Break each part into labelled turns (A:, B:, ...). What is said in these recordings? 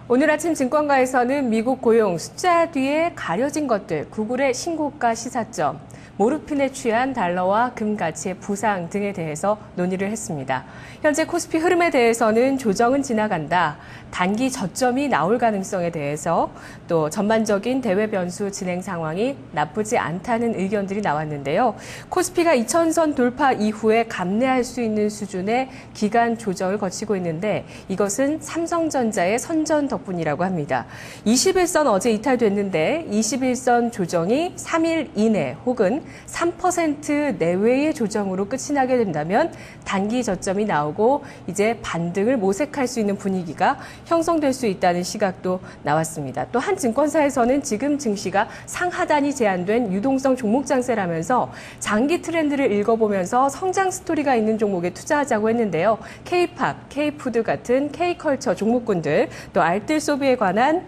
A: 오늘 아침 증권가에서는 미국 고용 숫자 뒤에 가려진 것들, 구글의 신고가 시사점, 모르핀에 취한 달러와 금 가치의 부상 등에 대해서 논의를 했습니다. 현재 코스피 흐름에 대해서는 조정은 지나간다, 단기 저점이 나올 가능성에 대해서 또 전반적인 대외 변수 진행 상황이 나쁘지 않다는 의견들이 나왔는데요. 코스피가 2000선 돌파 이후에 감내할 수 있는 수준의 기간 조정을 거치고 있는데 이것은 삼성전자의 선전 덕분이라고 합니다. 21선 어제 이탈됐는데 21선 조정이 3일 이내 혹은 3% 내외의 조정으로 끝이 나게 된다면 단기 저점이 나오고 이제 반등을 모색할 수 있는 분위기가 형성될 수 있다는 시각도 나왔습니다. 또 한 증권사에서는 지금 증시가 상하단이 제한된 유동성 종목 장세라면서 장기 트렌드를 읽어보면서 성장 스토리가 있는 종목에 투자하자고 했는데요. K팝, K푸드 같은 K컬처 종목군들, 또 알뜰 소비에 관한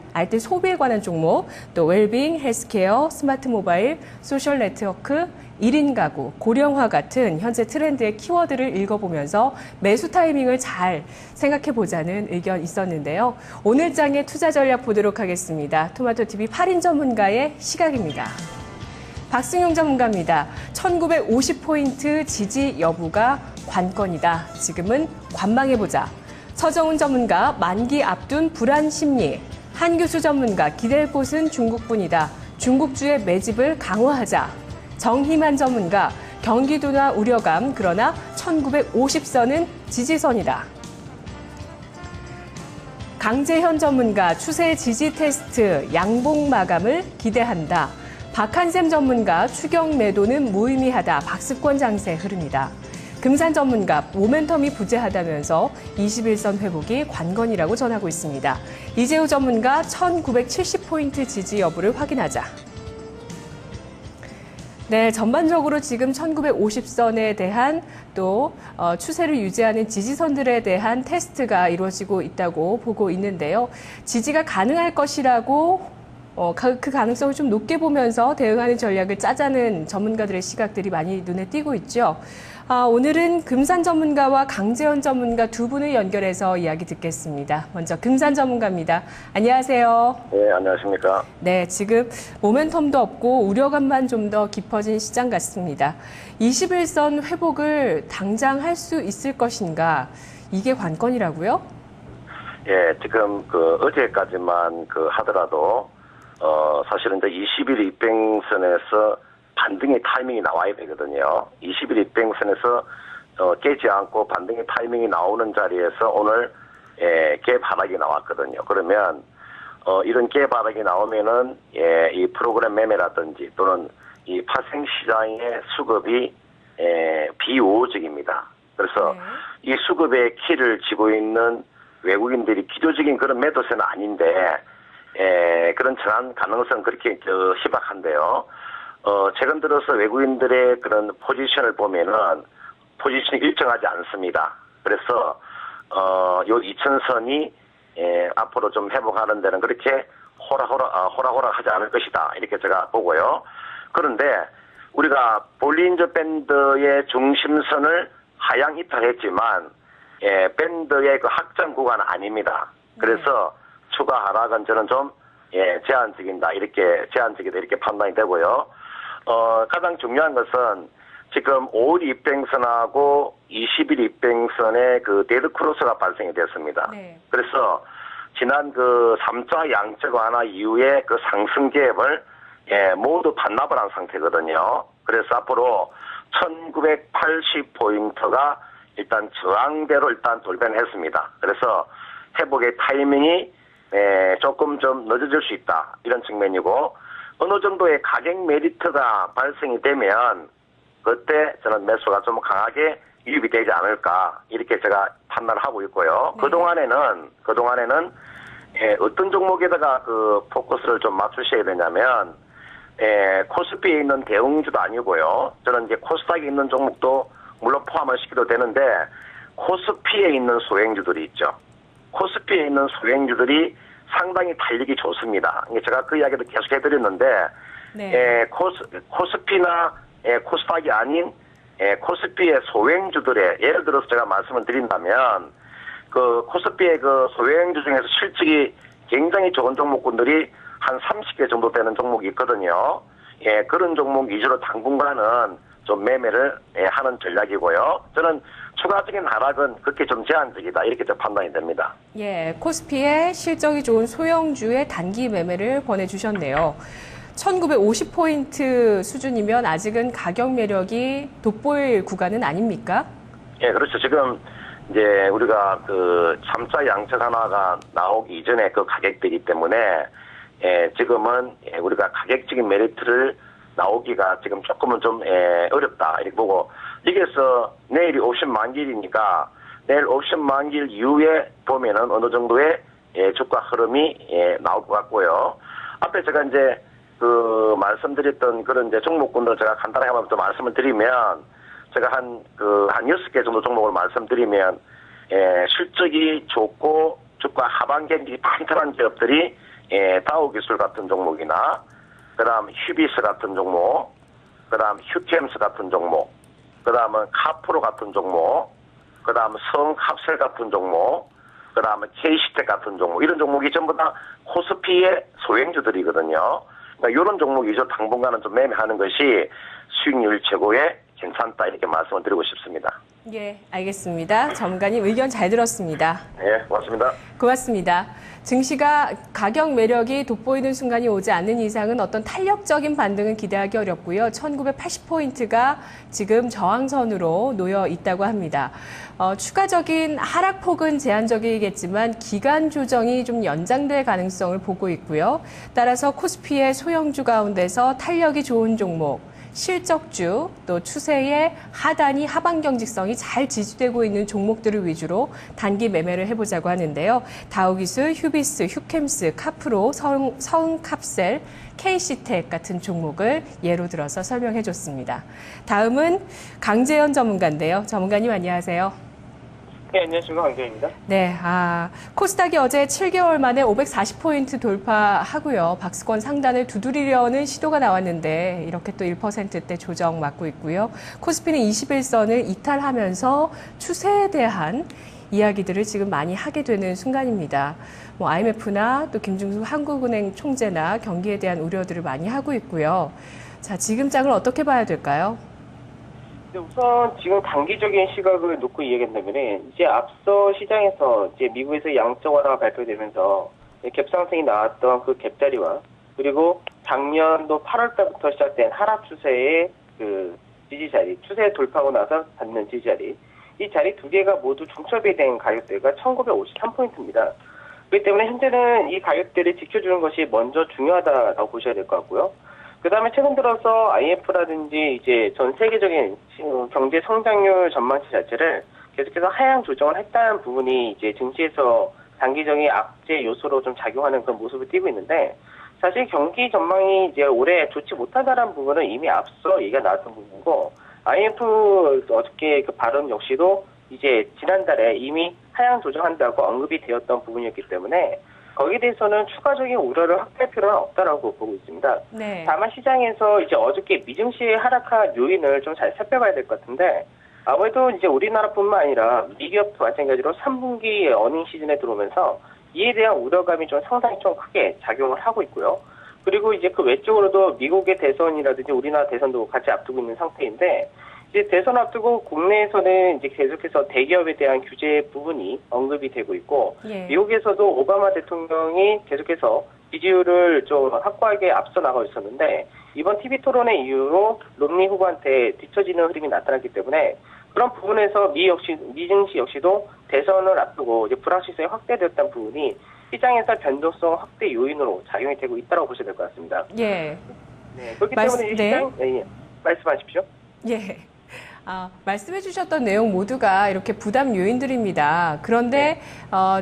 A: 종목, 또 웰빙, 헬스케어, 스마트 모바일, 소셜 네트워크, 1인 가구, 고령화 같은 현재 트렌드의 키워드를 읽어보면서 매수 타이밍을 잘 생각해보자는 의견 있었는데요. 오늘 장의 투자 전략 보도록 하겠습니다. 토마토TV 8인 전문가의 시각입니다. 박승용 전문가입니다. 1950포인트 지지 여부가 관건이다. 지금은 관망해보자. 서정훈 전문가, 만기 앞둔 불안 심리. 한교수 전문가, 기댈 곳은 중국뿐이다. 중국주의 매집을 강화하자. 정희만 전문가, 경기도나 우려감, 그러나 1950선은 지지선이다. 강재현 전문가, 추세 지지 테스트, 양봉 마감을 기대한다. 박한샘 전문가, 추경 매도는 무의미하다. 박스권 장세 흐릅니다. 금산 전문가, 모멘텀이 부재하다면서 21선 회복이 관건이라고 전하고 있습니다. 이재우 전문가, 1970포인트 지지 여부를 확인하자. 네, 전반적으로 지금 1950선에 대한 또 추세를 유지하는 지지선들에 대한 테스트가 이루어지고 있다고 보고 있는데요. 지지가 가능할 것이라고 그 가능성을 좀 높게 보면서 대응하는 전략을 짜자는 전문가들의 시각들이 많이 눈에 띄고 있죠. 오늘은 금산 전문가와 강재현 전문가 두 분을 연결해서 이야기 듣겠습니다. 먼저 금산 전문가입니다. 안녕하세요.
B: 네, 안녕하십니까.
A: 네, 지금 모멘텀도 없고 우려감만 좀 더 깊어진 시장 같습니다. 21선 회복을 당장 할 수 있을 것인가? 이게 관건이라고요?
B: 예, 지금 어제까지만 하더라도 사실은 이제 20일 입병선에서 반등의 타이밍이 나와야 되거든요. 20일 입병선에서 깨지 않고 반등의 타이밍이 나오는 자리에서 오늘 갭 하락이 나왔거든요. 그러면 이런 갭 하락이 나오면은 이 프로그램 매매라든지 또는 이 파생 시장의 수급이 비우호적입니다. 그래서 이 수급의 키를 쥐고 있는 외국인들이 기조적인 그런 매도세는 아닌데 그런 전환 가능성 그렇게 희박한데요. 최근 들어서 외국인들의 그런 포지션을 보면은 포지션이 일정하지 않습니다. 그래서 요 2000선이 앞으로 좀 회복하는 데는 그렇게 호락호락 하지 않을 것이다. 이렇게 제가 보고요. 그런데 우리가 볼린저 밴드의 중심선을 하향 이탈했지만 밴드의 그 확장 구간은 아닙니다. 그래서 추가 하락은 저는 좀 제한적이다 이렇게 판단이 되고요. 가장 중요한 것은 지금 5일 입병선하고 20일 입병선의 그 데드 크로스가 발생이 됐습니다. 네. 그래서 지난 3차 양적 완화 이후에 그 상승 갭을 모두 반납을 한 상태거든요. 그래서 앞으로 1980포인트가 일단 저항대로 일단 돌변했습니다. 그래서 회복의 타이밍이 조금 좀 늦어질 수 있다. 이런 측면이고, 어느 정도의 가격 메리트가 발생이 되면 그때 저는 매수가 좀 강하게 유입이 되지 않을까 이렇게 제가 판단을 하고 있고요. 네. 그동안에는 어떤 종목에다가 포커스를 좀 맞추셔야 되냐면 코스피에 있는 대응주도 아니고요. 저는 이제 코스닥에 있는 종목도 물론 포함을 시켜도 되는데 코스피에 있는 소행주들이 있죠. 코스피에 있는 소행주들이 상당히 달리기 좋습니다. 제가 그 이야기도 계속 해드렸는데, 네. 코스피나 코스닥이 아닌 코스피의 소행주들의, 예를 들어서 제가 말씀을 드린다면, 코스피의 소행주 중에서 실적이 굉장히 좋은 종목군들이 한 30개 정도 되는 종목이 있거든요. 예, 그런 종목 위주로 당분간은 좀 매매를 하는 전략이고요. 저는 추가적인 하락은 그렇게 좀 제한적이다 이렇게 좀 판단이 됩니다.
A: 예, 코스피의 실적이 좋은 소형주의 단기 매매를 권해주셨네요. 1950포인트 수준이면 아직은 가격 매력이 돋보일 구간은 아닙니까?
B: 예, 그렇죠. 지금 이제 우리가 그 3차 양적 하나가 나오기 이전에 그 가격대이기 때문에 지금은 우리가 가격적인 메리트를 나오기가 지금 조금은 좀 어렵다 이렇게 보고, 여기서 내일이 옵션 만기일이니까 내일 옵션 만기일 이후에 보면은 어느 정도의 주가 흐름이 나올 것 같고요. 앞에 제가 이제 그 말씀드렸던 그런 이제 종목군들 제가 간단하게 한번 또 말씀을 드리면, 제가 한 6개 정도 종목을 말씀드리면, 실적이 좋고 주가 하반기 탄탄한 기업들이 다우기술 같은 종목이나, 그 다음 휴비스 같은 종목, 그 다음 휴캠스 같은 종목, 그 다음은 카프로 같은 종목, 그 다음 성캅셀 같은 종목, 그 다음에 K시텍 같은 종목, 이런 종목이 전부 다 코스피의 소형주들이거든요. 그러니까 이런 종목 위주 당분간은 좀 매매하는 것이 수익률 최고에 괜찮다 이렇게 말씀을 드리고 싶습니다.
A: 예, 알겠습니다. 전문가님 의견 잘 들었습니다.
B: 예, 고맙습니다.
A: 고맙습니다. 증시가 가격 매력이 돋보이는 순간이 오지 않는 이상은 어떤 탄력적인 반등은 기대하기 어렵고요. 1980포인트가 지금 저항선으로 놓여 있다고 합니다. 추가적인 하락폭은 제한적이겠지만 기간 조정이 좀 연장될 가능성을 보고 있고요. 따라서 코스피의 소형주 가운데서 탄력이 좋은 종목, 실적주, 또 추세의 하단이 하방 경직성이 잘 지지되고 있는 종목들을 위주로 단기 매매를 해보자고 하는데요. 다우기술, 휴비스, 휴캠스, 카프로, 성캅셀, K시텍 같은 종목을 예로 들어서 설명해줬습니다. 다음은 강재현 전문가인데요. 전문가님 안녕하세요.
C: 네, 안녕하십니까. 강재현입니다.
A: 네, 코스닥이 어제 7개월 만에 540포인트 돌파하고요. 박스권 상단을 두드리려는 시도가 나왔는데 이렇게 또 1%대 조정 맞고 있고요. 코스피는 21선을 이탈하면서 추세에 대한 이야기들을 지금 많이 하게 되는 순간입니다. IMF나 또 김중수 한국은행 총재나 경기에 대한 우려들을 많이 하고 있고요. 자, 지금 장을 어떻게 봐야 될까요?
C: 우선 지금 단기적인 시각을 놓고 이야기한다면, 이제 앞서 시장에서 이제 미국에서 양적 완화가 발표되면서 갭상승이 나왔던 그 갭자리와, 그리고 작년도 8월 달부터 시작된 하락 추세의 그 지지자리, 추세 돌파하고 나서 받는 지지자리, 이 자리 두 개가 모두 중첩이 된 가격대가 1953포인트입니다. 그렇기 때문에 현재는 이 가격대를 지켜주는 것이 먼저 중요하다고 보셔야 될 것 같고요. 그 다음에 최근 들어서 IMF라든지 이제 전 세계적인 경제 성장률 전망치 자체를 계속해서 하향 조정을 했다는 부분이 이제 증시에서 단기적인 악재 요소로 좀 작용하는 그런 모습을 띠고 있는데, 사실 경기 전망이 이제 올해 좋지 못하다는 부분은 이미 앞서 얘기가 나왔던 부분이고, IMF 어저께 그 발언 역시도 이제 지난달에 이미 하향 조정한다고 언급이 되었던 부분이었기 때문에 거기에 대해서는 추가적인 우려를 확대할 필요는 없다라고 보고 있습니다.
A: 네.
C: 다만 시장에서 이제 어저께 미증시의 하락한 요인을 좀 잘 살펴봐야 될 것 같은데, 아무래도 이제 우리나라뿐만 아니라 미기업도 마찬가지로 3분기 어닝 시즌에 들어오면서 이에 대한 우려감이 좀 상당히 좀 크게 작용을 하고 있고요. 그리고 이제 그 외적으로도 미국의 대선이라든지 우리나라 대선도 같이 앞두고 있는 상태인데, 이제 대선 앞두고 국내에서는 이제 계속해서 대기업에 대한 규제 부분이 언급이 되고 있고,
A: 예.
C: 미국에서도 오바마 대통령이 계속해서 지지율을 좀 확고하게 앞서 나가고 있었는데, 이번 TV 토론의 이후로 롬니 후보한테 뒤처지는 흐름이 나타났기 때문에 그런 부분에서 미증시 역시도 대선을 앞두고 이제 불확실성이 확대되었다는 부분이 시장에서 변동성 확대 요인으로 작용이 되고 있다고 보셔야 될 것 같습니다.
A: 예.
C: 네, 그렇기 때문에 시장, 네, 말씀하십시오.
A: 예. 말씀해 주셨던 내용 모두가 이렇게 부담 요인들입니다. 그런데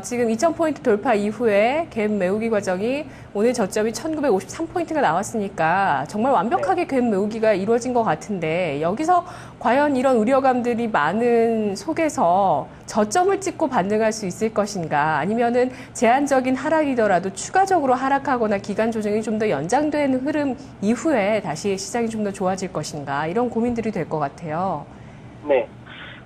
A: 지금 2000포인트 돌파 이후에 갭 메우기 과정이 오늘 저점이 1953포인트가 나왔으니까 정말 완벽하게 갭 메우기가 이루어진 것 같은데, 여기서 과연 이런 우려감들이 많은 속에서 저점을 찍고 반등할 수 있을 것인가, 아니면은 제한적인 하락이더라도 추가적으로 하락하거나 기간 조정이 좀 더 연장되는 흐름 이후에 다시 시장이 좀 더 좋아질 것인가, 이런 고민들이 될 것 같아요.
C: 네.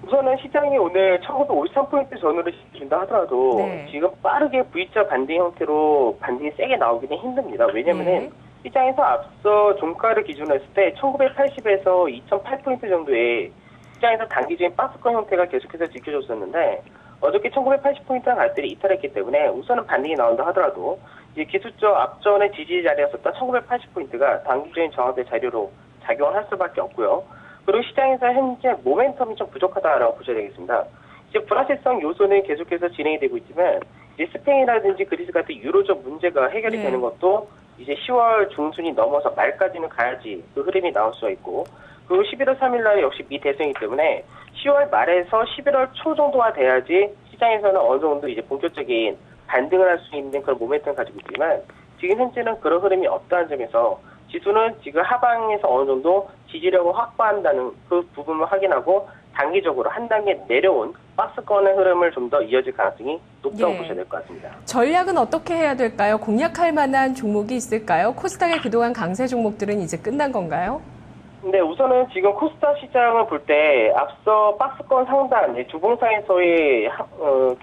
C: 우선은 시장이 오늘 1953포인트 전후를 지켜준다 하더라도
A: 네.
C: 지금 빠르게 V자 반등 형태로 반등이 세게 나오기는 힘듭니다. 왜냐면은
A: 네.
C: 시장에서 앞서 종가를 기준으로 했을 때 1980에서 2008포인트 정도의 시장에서 단기적인 박스권 형태가 계속해서 지켜졌었는데 어저께 1980포인트가 갈대를 이탈했기 때문에 우선은 반등이 나온다 하더라도 이제 기술적 앞전의 지지 자리였었던 1980포인트가 단기적인 저항대 자료로 작용을 할 수밖에 없고요. 그리고 시장에서 현재 모멘텀이 좀 부족하다라고 보셔야 되겠습니다. 이제 불확실성 요소는 계속해서 진행이 되고 있지만 이제 스페인이라든지 그리스 같은 유로적 문제가 해결이
A: 네.
C: 되는 것도 이제 10월 중순이 넘어서 말까지는 가야지 그 흐름이 나올 수가 있고 그리고 11월 3일 날 역시 미 대선이기 때문에 10월 말에서 11월 초 정도가 돼야지 시장에서는 어느 정도 이제 본격적인 반등을 할 수 있는 그런 모멘텀을 가지고 있지만 지금 현재는 그런 흐름이 없다는 점에서 지수는 지금 하방에서 어느 정도 지지력을 확보한다는 그 부분을 확인하고 단기적으로 한 단계 내려온 박스권의 흐름을 좀 더 이어질 가능성이 높다고
A: 예.
C: 보셔야 될 것 같습니다.
A: 전략은 어떻게 해야 될까요? 공략할 만한 종목이 있을까요? 코스닥의 그동안 강세 종목들은 이제 끝난 건가요?
C: 네, 우선은 지금 코스닥 시장을 볼 때 앞서 박스권 상단, 주봉상에서의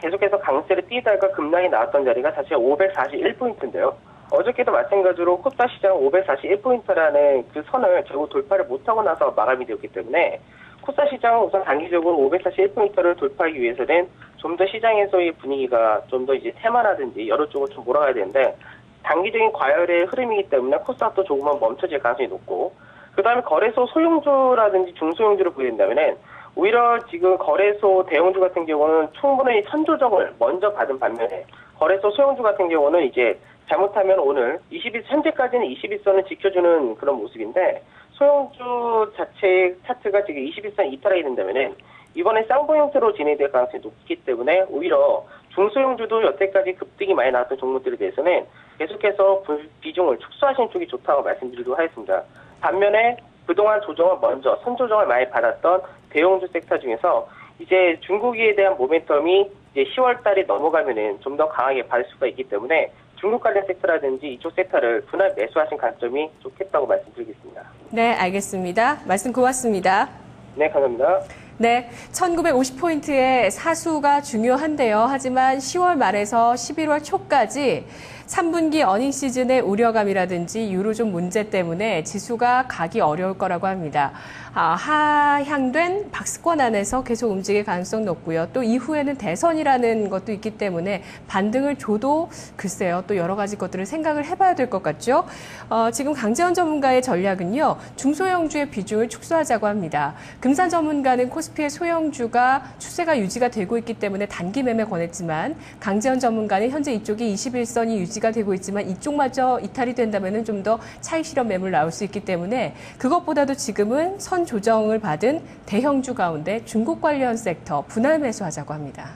C: 계속해서 강세를 띄다가 급락이 나왔던 자리가 사실 541포인트인데요. 어저께도 마찬가지로 코스닥 시장 541포인트라는 그 선을 결국 돌파를 못하고 나서 마감이 되었기 때문에 코스닥 시장은 우선 단기적으로 541포인트를 돌파하기 위해서는 좀 더 시장에서의 분위기가 좀 더 이제 테마라든지 여러 쪽으로 좀 몰아가야 되는데 단기적인 과열의 흐름이기 때문에 코스닥도 조금만 멈춰질 가능성이 높고 그 다음에 거래소 소형주라든지 중소형주를 보게 된다면은 오히려 지금 거래소 대형주 같은 경우는 충분히 선조정을 먼저 받은 반면에 거래소 소형주 같은 경우는 이제 잘못하면 오늘 20일, 현재까지는 21선을 지켜주는 그런 모습인데 소형주 자체 차트가 지금 21선 이탈하게 된다면은 이번에 쌍봉 형태로 진행될 가능성이 높기 때문에 오히려 중소형주도 여태까지 급등이 많이 나왔던 종목들에 대해서는 계속해서 비중을 축소하시는 쪽이 좋다고 말씀드리도록 하겠습니다. 반면에 그동안 조정을 먼저 선조정을 많이 받았던 대형주 섹터 중에서 이제 중국에 대한 모멘텀이 이제 10월 달이 넘어가면은 좀 더 강하게 받을 수가 있기 때문에 중국 관련 섹터라든지 이쪽 섹터를 분할 매수하신 관점이 좋겠다고 말씀드리겠습니다.
A: 네, 알겠습니다. 말씀 고맙습니다.
C: 네, 감사합니다.
A: 네, 1950포인트의 사수가 중요한데요. 하지만 10월 말에서 11월 초까지 3분기 어닝 시즌의 우려감이라든지 유로존 문제 때문에 지수가 가기 어려울 거라고 합니다. 하향된 박스권 안에서 계속 움직일 가능성 높고요. 또 이후에는 대선이라는 것도 있기 때문에 반등을 줘도 글쎄요. 또 여러 가지 것들을 생각을 해봐야 될 것 같죠. 지금 강재원 전문가의 전략은요. 중소형주의 비중을 축소하자고 합니다. 금산 전문가는 코스피의 소형주가 추세가 유지가 되고 있기 때문에 단기 매매 권했지만 강재원 전문가는 현재 이쪽이 21선이 유지가 되고 있지만 이쪽마저 이탈이 된다면 좀 더 차익 실현 매물 나올 수 있기 때문에 그것보다도 지금은 선 조정을 받은 대형주 가운데 중국 관련 섹터 분할 매수하자고 합니다.